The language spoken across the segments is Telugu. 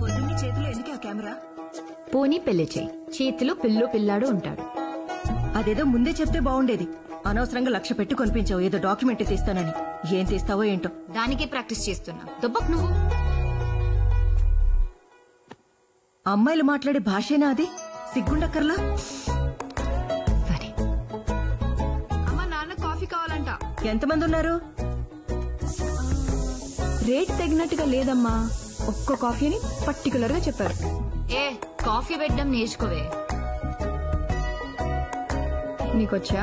పొద్దున్నే చేతిలో ఎందుకు ఆ కెమెరా? పోనీ పెళ్లి చేయి, చేతిలో పిల్లాడు ఉంటాడు. అదేదో ముందే చెప్తే బాగుండేది. అనవసరంగా 1,00,000 పెట్టి కొనిపించావు ఏదో డాక్యుమెంట్ తీస్తానని. ఏం తీస్తావో ఏంటో. దానికే ప్రాక్టీస్ చేస్తున్నా. దుబ్బక్ నువ్వు. అమ్మాయిలు మాట్లాడే భాషేనా అది? సిగ్గుండక్కర్లా? సరే. అమ్మా, నాన్న కాఫీ కావాలంట. ఎంతమంది ఉన్నారు? రేట్ తగినట్టుగా లేదమ్మా. ఒక్క కాఫీని పర్టికులర్ గా చెప్పారు. కాఫీ పెట్టడం నేర్చుకోవే. నీకొచ్చా?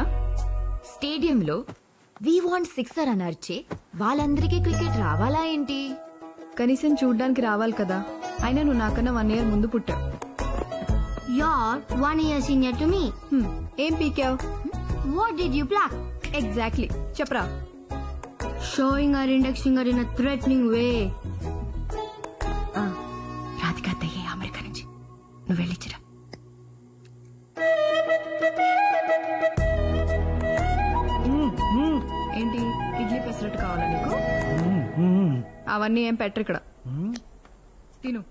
స్టేడియంలో వి వాంట్ సిక్సర్ అని అరిచే వాళ్ళందరికీ క్రికెట్ రావాలా ఏంటి? కనీసం చూడ్డానికి రావాలి కదా. అయినా నువ్వు నాకన్నా 1 year ముందు పుట్టావు. You're 1 year senior to me. ఏం పీకావు? What did you pluck? Exactly చెప్పరా. Showing our index finger in a threatening way. Radhika అత్తయ్యే అమెరికా నుంచి. నువ్వు వెళ్ళిచ్చిరా. ఏంటి, ఇడ్లీ పెసరట్టు కావాలా నీకు? అవన్నీ ఏం పెట్టరు ఇక్కడ. తిను.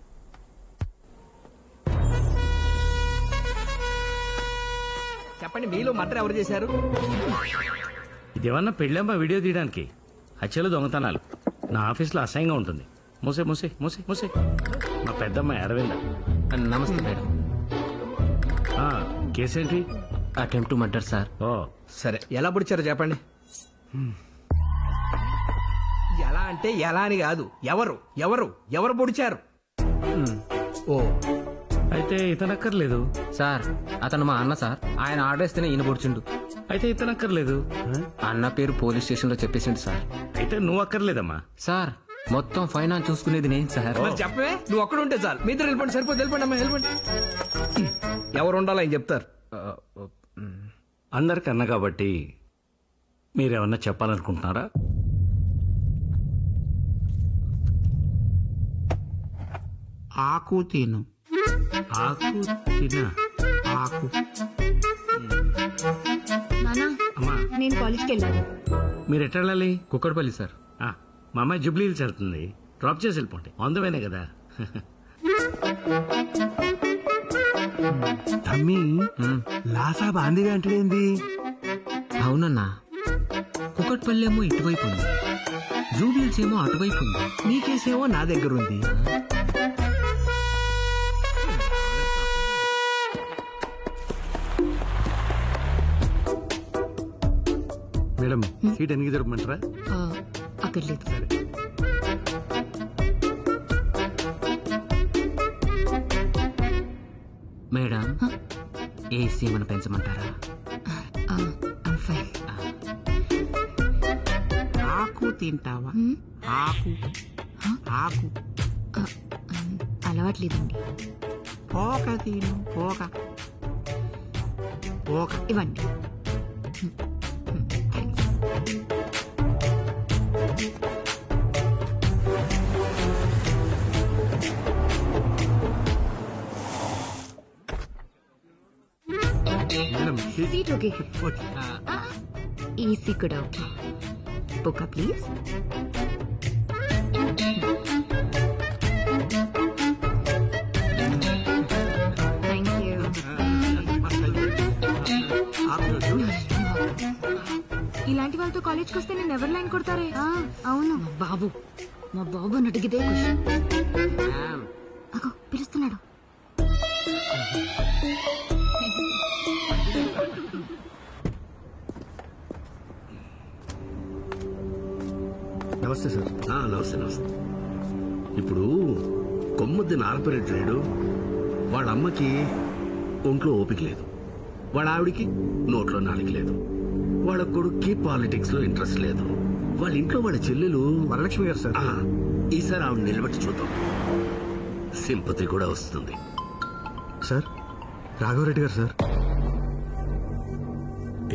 చెప్పండి, మీలో మర్డర్ ఎవరు చేశారు? ఇదేమన్నా పెళ్ళమ్మా వీడియో తీయడానికి? హత్యలు, దొంగతనాలు నా ఆఫీస్లో అసహ్యంగా ఉంటుంది. మూసే మూసే మూసే మూసే. మా పెద్దమ్మాయి అరవింద. నమస్తే మేడం. కేసేంటి? Attempt to murder sir. ఓ సరే, ఎలా పొడిచారో చెప్పండి. ఎలా అంటే ఎలా అని కాదు, ఎవరు ఎవరు ఎవరు పొడిచారు? ఓ అయితే ఇతనక్కర్లేదు సార్. అతను మా అన్న సార్. ఆయన ఆర్డర్ ఇస్తేనే ఈయన పొడిచిండు. అయితే ఇతనక్కర్లేదు. అన్న పేరు పోలీస్ స్టేషన్ లో చెప్పేసిండు సార్. అయితే నువ్వు అక్కర్లేదమ్మా. సార్, మొత్తం ఫైనాన్స్ చూసుకునేది నేను సార్. మరి చెప్పవే, నువ్వు అక్కడ ఉంటే చాలు. మీ ఇద్దరు వెళ్ళిపోండి, సరిపోతే వెళ్ళిపోండి అమ్మా, వెళ్ళిపోండి. ఎవరు ఉండాలో ఆయన చెప్తారు. అందరికన్నా కాబట్టి మీరేమన్నా చెప్పాలనుకుంటున్నారా? ఆకు తిను. ఆకు తినా? ఆకు. నానా, అమ్మా, నేను కాలేజ్కి వెళ్ళాను. మీరు ఎట్లా వెళ్ళాలి? కుక్కడపల్లి సార్. మా అమ్మాయి జూబ్లీ హిల్స్ వెళ్తుంది. డ్రాప్ చేసి వెళ్ళిపోండి. అందమేనే కదా. తమ్మి, లాసా బాందిగా అంటేంది? అవునన్నా, కుక్కడపల్లి ఏమో ఇటువైపు ఉంది, జూబిల్స్ ఏమో అటువైపు ఉంది. నీ కేసేమో నా దగ్గర ఉంది. మేడం, సీట్ ఎన్ని దొరకమంటారా? అక్కర్లేదు. సరే. మేడం, ఏసీ ఏమైనా పెంచమంటారా? ఆకు తింటావా? ఆకు. ఆకు అలవాట్లేదండి. పోక తిను. పోక. పోక ఇవ్వండి. Seat okay. ఏసీ కూడా okay. Book please. Thank you. ఇలాంటి వాళ్ళతో కాలేజ్కి వస్తే నేను ఎవరు లైన్ కొడతారే? అవును. మా బాబు అని అడిగితే క్వశ్చన్. అగో పిలుస్తున్నాడు. నమస్తే సార్. నమస్తే నమస్తే. ఇప్పుడు కొమ్ముద్ది నారపరెడ్డి వాళ్ళ అమ్మకి ఒంట్లో ఓపిక లేదు, వాళ్ళ ఆవిడికి నోట్లో నాలుక లేదు, వాళ్ళ కొడుక్కి పాలిటిక్స్ లో ఇంట్రెస్ట్ లేదు, వాళ్ళ ఇంట్లో వాళ్ళ చెల్లెలు వరలక్ష్మి గారు సార్. ఈసారి ఆవిడ నిలబెట్టి చూద్దాం, సింపతి కూడా వస్తుంది. సార్, రాఘవరెడ్డి గారు సార్.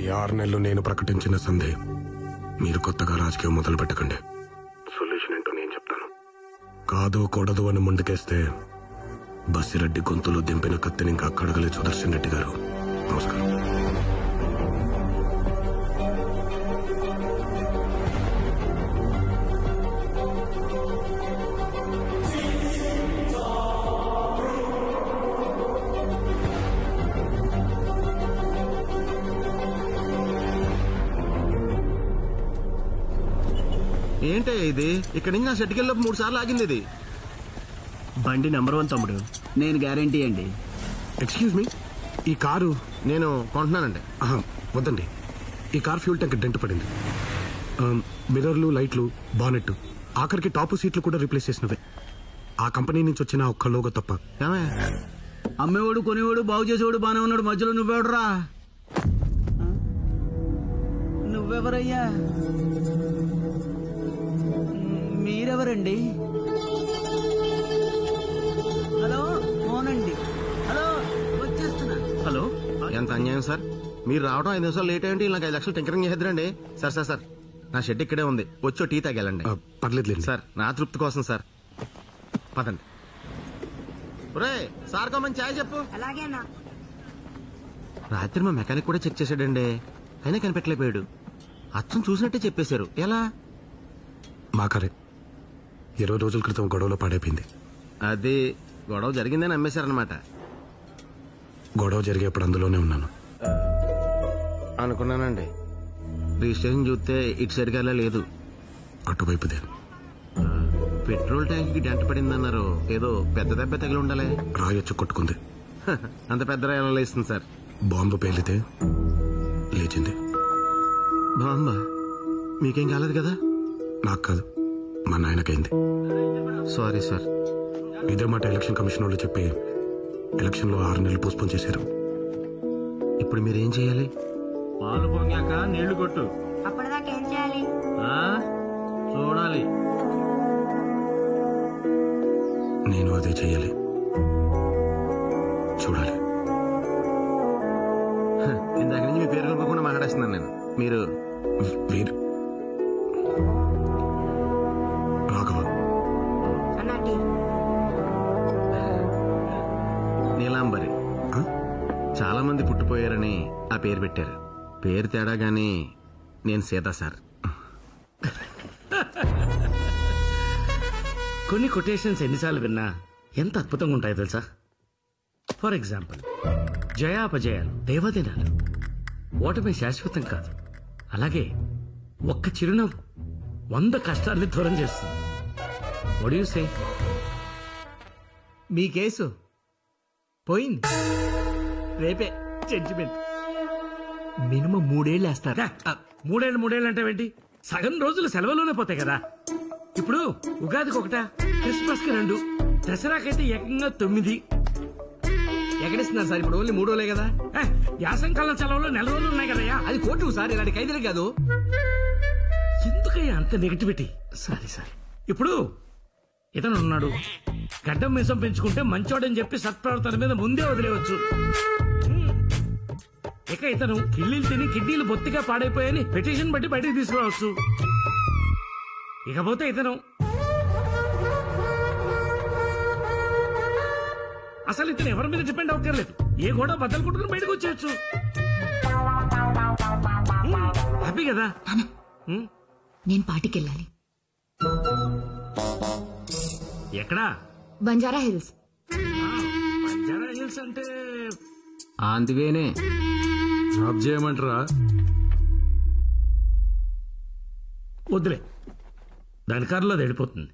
ఈ 6 నెలలు నేను ప్రకటించిన సందే మీరు కొత్తగా రాజకీయం మొదలు పెట్టకండి. సొల్యూషన్ ఏంటో నేను చెప్తాను. కాదు కూడదు అని ముందుకేస్తే బస్సిరెడ్డి గొంతులో దింపిన కత్తిని ఇంకా అక్కడగలే సుదర్శన్ రెడ్డి గారు. నమస్కారం. ఏంటే ఇది? ఇక్కడి నుంచి నా షెట్కి వెళ్ళి 3 సార్లు ఆగింది ఇది. బండి నెంబర్ 1 తమ్ముడు, నేను గ్యారంటీ అండి. ఎక్స్క్యూజ్ మీ, ఈ కారు నేను కొంటున్నానండి. వద్దండి. ఈ కార్ ఫ్యూల్ ట్యాంక్ డెంట్ పడింది. మిర్రర్లు, లైట్లు, బానెట్, ఆఖరికి టాప్ సీట్లు కూడా రీప్లేస్ చేసినవే. ఆ కంపెనీ నుంచి వచ్చిన ఒక్క లోగో తప్ప. అమ్మేవాడు కొనేవాడు బాగు చేసేవాడు బానే ఉన్నాడు, మధ్యలో నువ్వెవడరా? నువ్వెవరయ్యా? మీరెవరండి? హలో, ఫోన్ అండి. హలో, వచ్చేస్తున్నా. హలో, ఎంత అన్యాయం సార్. మీరు రావడం 5 నిమిషాలు లేట్ అయ్యండి. నాకు 5 లక్షలు టింకరింగ్ చేద్దరండి. సార్ నా షెడ్ ఇక్కడే ఉంది, వచ్చో టీ తాగెళ్ళండి. పర్లేదు సార్, నా తృప్తి కోసం సార్. పదండి. సార్ కో మంచి ఛాయ్ చెప్పు. అలాగేనా? రాత్రి మా మెకానిక్ కూడా చెక్ చేశాడండి, అయినా కనిపెట్టలేకపోయాడు. అచ్చం చూసినట్టే చెప్పేశారు. ఎలా? మా కారే 20 రోజుల క్రితం గొడవలో పాడైపోయింది. అది గొడవ జరిగిందని అమ్మేశారనమాట. గొడవ జరిగేప్పుడు అందులోనే ఉన్నాను. అనుకున్నానండి. రిజిస్ట్రేషన్ చూస్తే ఇటు సరిగా లేదు, అటువైపుదే. పెట్రోల్ ట్యాంక్ కి డెంట పడిందన్నారు. ఏదో పెద్ద దెబ్బ తగిలి ఉండాలి. రాయొచ్చు కొట్టుకుంది. అంత పెద్ద రాయలో లేస్తుంది సార్. బాంబు పేలితే లేచింది. బాంబా? మీకేం కాలేదు కదా? నాకు కాదు, మా నాయనకైంది. Sorry sir. ఇదే మాట ఎలక్షన్ కమిషన్ వాళ్ళు చెప్పి ఎలక్షన్ లో 6 నెలలు పోస్ట్పోన్ చేశారు. ఇప్పుడు మీరేం చేయాలి? పాలు పొంగాక నీళ్లు కొట్టు. అప్పటిదాకా ఏం చేయాలి? చూడాలి. నేను అదే చెయ్యాలి, చూడాలి. ఇందాక నుంచి మీ పేరు కలపకుండా మాట్లాడేస్తున్నాను నేను. మీరు వీరు రాఘవ. నీలాంబరి. చాలా మంది పుట్టిపోయారని ఆ పేరు పెట్టారు. పేరు తేడా గాని నేను సీత సార్. కొన్ని కొటేషన్స్ ఎన్నిసార్లు విన్నా ఎంత అద్భుతంగా ఉంటాయో తెలుసా? ఫర్ ఎగ్జాంపుల్, జయాపజయాలు దేవదినాలు, ఓటమి శాశ్వతం కాదు. అలాగే ఒక్క చిరునవ్వు 100 కష్టాల్ని దూరం చేస్తుంది. What do you say? Me case పోయింది. రేపే జడ్జిమెంట్. మినిమం 3 ఏళ్ళు వేస్తారు. 3 ఏళ్ళు అంటే ఏంటి? సగం రోజులు సెలవులోనే పోతాయి కదా. ఇప్పుడు ఉగాదికి 1, క్రిస్మస్ కి 2, దసరాకైతే ఏకంగా 9. ఎక్కడిస్తున్నారు సార్? ఇప్పుడు ఓన్లీ 3 రోజులే కదా. యాసంకాలం సెలవులో 4 రోజులు ఉన్నాయి కదయ్యా. అది కోర్టు సార్, ఇలాంటి ఖైదీలే కాదు. ఎందుకయ్యా అంత నెగటివిటీ? సారీ. ఇప్పుడు ఇతను ఉన్నాడు, గడ్డం మీసం పెంచుకుంటే మంచోడని చెప్పి సత్ప్రవర్తన మీద ముందే వదిలేవచ్చు. ఇక ఇతను కిళ్ళీలు తిని కిడ్నీలు బొత్తిగా పాడైపోయాయని పిటిషన్ బట్టి బయటికి తీసుకురావచ్చు. ఇకపోతే ఇతను అసలు ఇతను ఎవరి మీద డిపెండ్ అవ్వక్కర్లేదు. ఏ గోడ బద్దలు కొట్టుకుని బయటకు వచ్చేయచ్చు. హ్యాపీ కదా? నేను పార్టీకెళ్ళాలి. ఎక్కడా? బంజారా హిల్స్. బంజారా హిల్స్ అంటే అందువేనే జాబ్ చేయమంటారా? వద్దులే, దాని కారులో అది వెళ్ళిపోతుంది.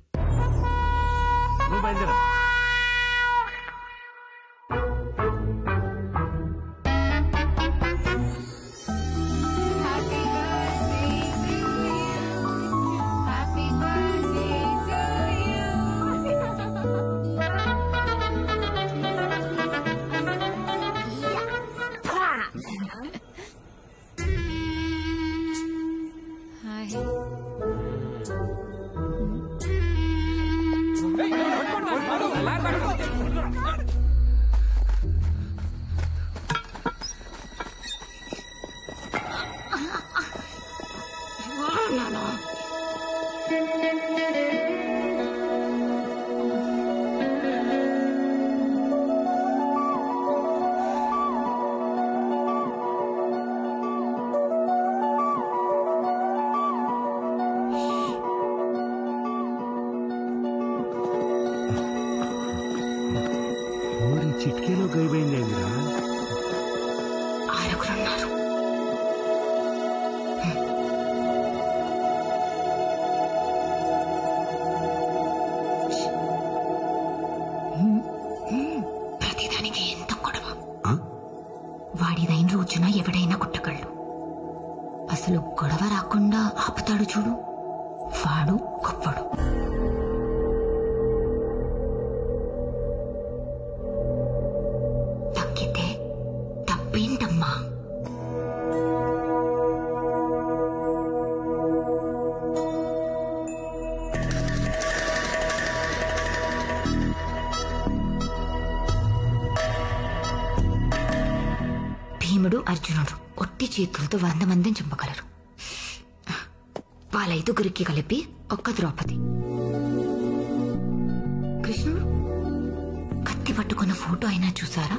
నువ్వు బయలుదేరా. చిట్కేలో గైపోయింది ఏందిరా? ఖరీదైన రోజున ఎవడైనా కుట్టగలడు. అసలు గొడవ రాకుండా ఆపుతాడు చూడు, వాడు గొప్పడు. తగ్గితే తప్పేంటమ్మా? భీముడు అర్జునుడు ఒట్టి చేతులతో 100 మందిని చంపగలరు. వాళ్ళ 5గురికి కలిపి ఒక్క ద్రౌపది. కృష్ణుడు కత్తి పట్టుకున్న ఫోటో అయినా చూసారా?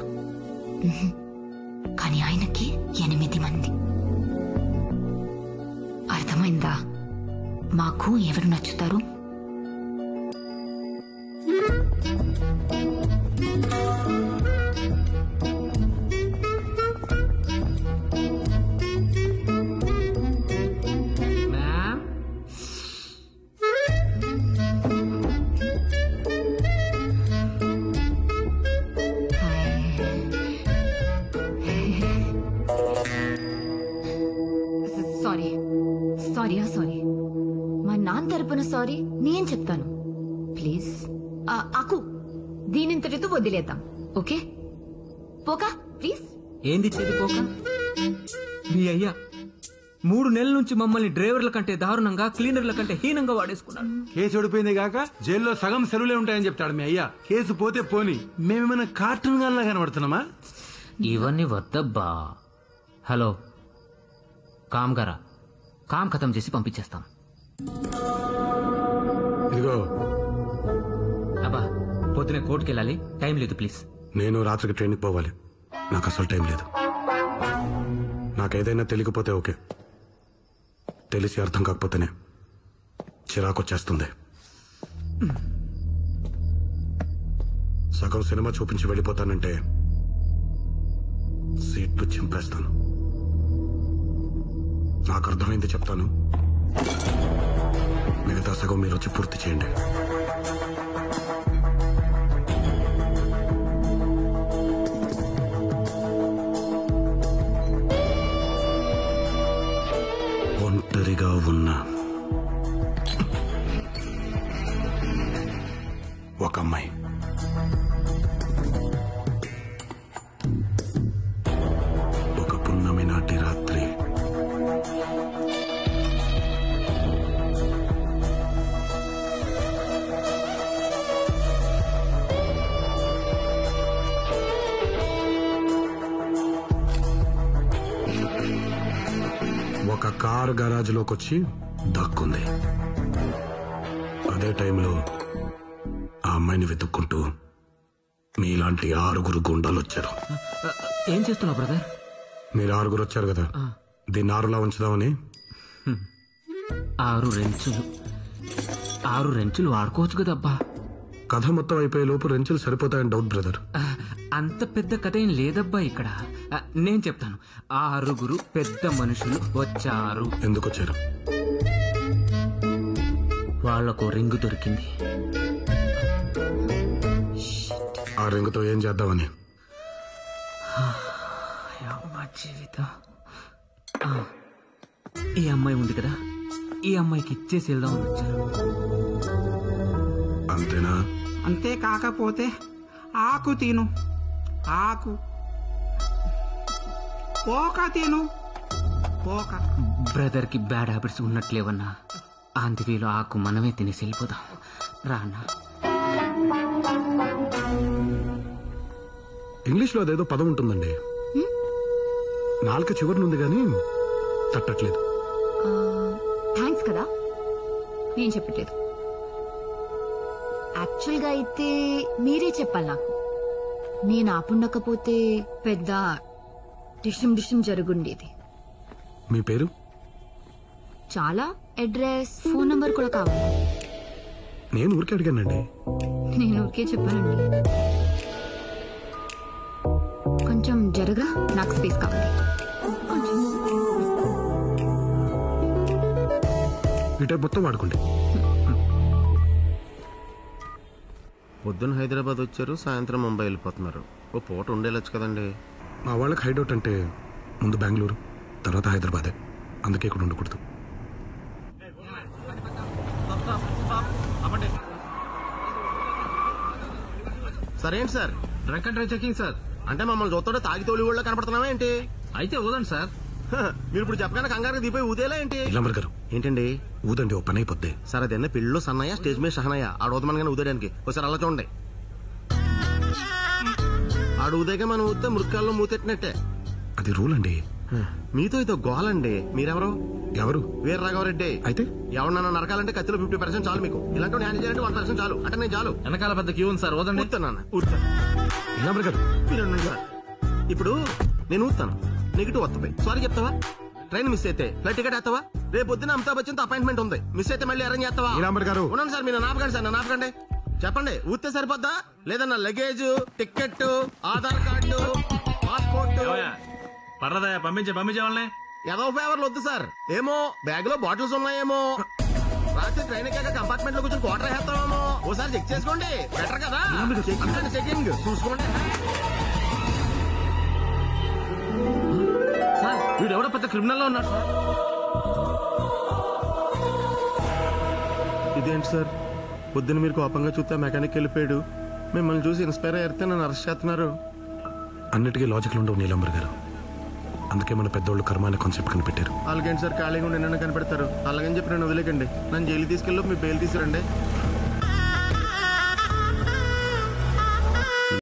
కానీ ఆయనకి 8 మంది. అర్థమైందా? మాకు ఎవరు నచ్చుతారు? సారీ మా నాన్న తరపున సారీ నేను చెప్తాను. ప్లీజ్ ఆకు దీనింతటితో వదిలేద్దాం. Okay పోకా please. ఏంది ఇచ్చేది పోక? మీ అయ్యా 3 నెలల నుంచి మమ్మల్ని డ్రైవర్ల కంటే దారుణంగా, క్లీనర్ల కంటే హీనంగా వాడేసుకున్నాడు. కేసు ఓడిపోయింది కాక జైల్లో సగం సెలవులే ఉంటాయని చెప్తాడు మీ అయ్యా. కేసు పోతే పోని, మేమేమైనా కార్టూన్ గాల్లా కనబడుతున్నామా? ఇవన్నీ వద్దబ్బా. హలో కామ్ గారా, కామ్ ఖతం చేసి పంపించేస్తాం. ఇదిగో అబ్బా పొద్దునే కోర్టుకి వెళ్ళాలి, టైం లేదు ప్లీజ్. నేను రాత్రికి ట్రైన్కి పోవాలి, నాకు అసలు టైం లేదు. నాకేదైనా తెలియకపోతే ఓకే, తెలిసి అర్థం కాకపోతేనే చిరాకు వచ్చేస్తుంది. సగం సినిమా చూపించి వెళ్ళిపోతానంటే సీట్లు చింపేస్తాను. నాకు అర్థమైంది చెప్తాను, మిగతా సగం మీరు వచ్చి పూర్తి చేయండి. ఒంటరిగా ఉన్న ఒక అమ్మాయి, ఒక పున్నమి నాటి రాత్రి ఒక కార్ గరాజ్ లోకి వచ్చి దక్కుంది. అదే టైంలో ఆ అమ్మాయిని వెతుక్కుంటూ మీలాంటి 6 గుండాలు వచ్చారు. ఏం చేస్తున్నావు బ్రదర్? మీరు 6 వచ్చారు కదా, దీన్ని 6లా ఉంచుదామని. 6 రెంచులు వాడుకోవచ్చు కదబ్బా. కథ మొత్తం అయిపోయే లోపు రెంచులు సరిపోతాయని డౌట్ బ్రదర్. అంత పెద్ద కథ ఏం లేదబ్బా ఇక్కడ. నేను చెప్తాను. 6 పెద్ద మనుషులు వచ్చారు. ఎందుకు వచ్చారు? వాళ్లకు రింగు దొరికింది. ఆ రింగుతో ఏం చేద్దామని? జీవితం. ఈ అమ్మాయి ఉంది కదా, ఈ అమ్మాయికి ఇచ్చేసి వెళ్దామని వచ్చారు. అంతేనా? అంతే. కాకపోతే ఆకు తిను, ఆకు పోక తిను, పోక. బ్రదర్ కి బ్యాడ్ హ్యాబిట్స్ ఉన్నట్లేవన్నా, అందుకేలో ఆకు మనమే తినేసి వెళ్ళిపోదాం. రానా? ఇంగ్లీష్లో అదేదో పదం ఉంటుందండి, నాలుక చివరినుంది కానీ తట్టట్లేదు. థ్యాంక్స్ కదా, నేను చెప్పట్లేదు. యాక్చువల్గా అయితే మీరే చెప్పాలి నాకు. నేను ఆపుండకపోతే పెద్ద డిషం జరుగుండేది. మీ పేరు? చాలా అడ్రస్, ఫోన్ నంబర్ కూడా కావాలి. నేను ఊరికే అడిగానండి. నేను ఊరికే చెప్పానండి. కొంచెం జరగరా, నాకు స్పేస్ కావాలి. ఈ టైప్ మొత్తం వాడుకోండి. పొద్దున్న హైదరాబాద్ వచ్చారు, సాయంత్రం ముంబై వెళ్ళిపోతున్నారు. ఓ పూట ఉండేలొచ్చు కదండి. మా వాళ్ళకి హైడౌట్ అంటే ముందు బెంగళూరు, తర్వాత హైదరాబాదే. అందుకే ఇక్కడ ఉండకూడదు. సరేంటి sir? Drunk and drive checking sir. అంటే మమ్మల్ని చూస్తుంటే తాగి తోలి ఊళ్ళో కనపడుతున్నావా ఏంటి? అయితే ఊదండి సార్. మీరు ఇప్పుడు చెప్పగానే కంగారు దిగిపోయి ఊదేలా ఏంటి? నీలాంబర్ గారు ఏంటండి? ఊదండి, ఓ పని అయిపోద్ది. సార్ అదన్నా పెళ్ళిలో సన్నయ్య, స్టేజ్ మీద షహనయ్య. ఆడోదమని ఊదేయడానికి ఒకసారి అలా చూడండి. ఆడు ఊదేగా మనం ఊతే మృతకాల్లో మూతెట్టినట్టే. అది రూల్ అండి. మీతో ఇదో గోలండి. మీరెవరు? ఎవరు? వీర రాఘవరెడ్డి. అయితే ఎవరన్నా నరకాలంటే కత్తిలో 50% చాలు. మీకు ఇలాంటి హ్యాండిల్ చేయాలంటే 1% చాలు. అంటే నేను చాలు. వెనకాల పెద్ద క్యూ ఉంది సార్. ఊదండి. ఊతాను ఊతా. నీలాంబర్ గారు ఇప్పుడు నేను ఊతాను, నెగిటివ్ వస్తుంది. సారీ చెప్తావా? ట్రైన్ మిస్ అయితే ఫ్లైట్ టికెట్ వేస్తావా? రేపు పొద్దున అమితాబ్ బచ్చన్ తో అపాయింట్మెంట్ ఉంది. మిస్ అయితే మళ్ళీ అరేంజ్ చేస్తావా? నీలాంబర్ గారు ఉన్నాను సార్. మీరు నాపకండి సార్, నాపకండి. చెప్పండి, ఊతే సరిపోద్దా? లేదన్నా luggage, ticket, Aadhaar card, passport పర్లేదా? పంపించేవాళ్ళని ఏదో ఫేవర్లు వద్దు సార్. ఏమో బ్యాగ్ లో బాటిల్స్ ఉన్నాయేమో. రాత్రి ట్రైన్ ఎక్కాక కంపార్ట్మెంట్ లో కూర్చొని క్వార్టర్ వేస్తామేమో. ఓసారి చెక్ చేసుకోండి, బెటర్ కదా. చెకింగ్ చూసుకోండి. సార్ వీడు ఎవడో పెద్ద క్రిమినల్ లో ఉన్నాడు సార్. ఇదేంటి సార్, పొద్దున్న మీరు కోపంగా చూస్తే మెకానిక్ వెళ్ళిపోయాడు. మిమ్మల్ని చూసి ఇన్స్పైర్ అయ్యితే నన్ను అరెస్ట్ చేస్తున్నారు. అన్నిటికీ లాజిక్లు ఉండవు నీలాంబర్ గారు. అందుకే మన పెద్దోళ్ళు కర్మ అనే కాన్సెప్ట్ కనిపెట్టారు. అలాగేంటి సార్, ఖాళీగా ఉండి నన్ను కనిపెడతారు. అలాగని చెప్పి నన్ను వదిలేకండి. నన్ను జైలు తీసుకెళ్ళి మీ బెయిల్ తీసుకురండి.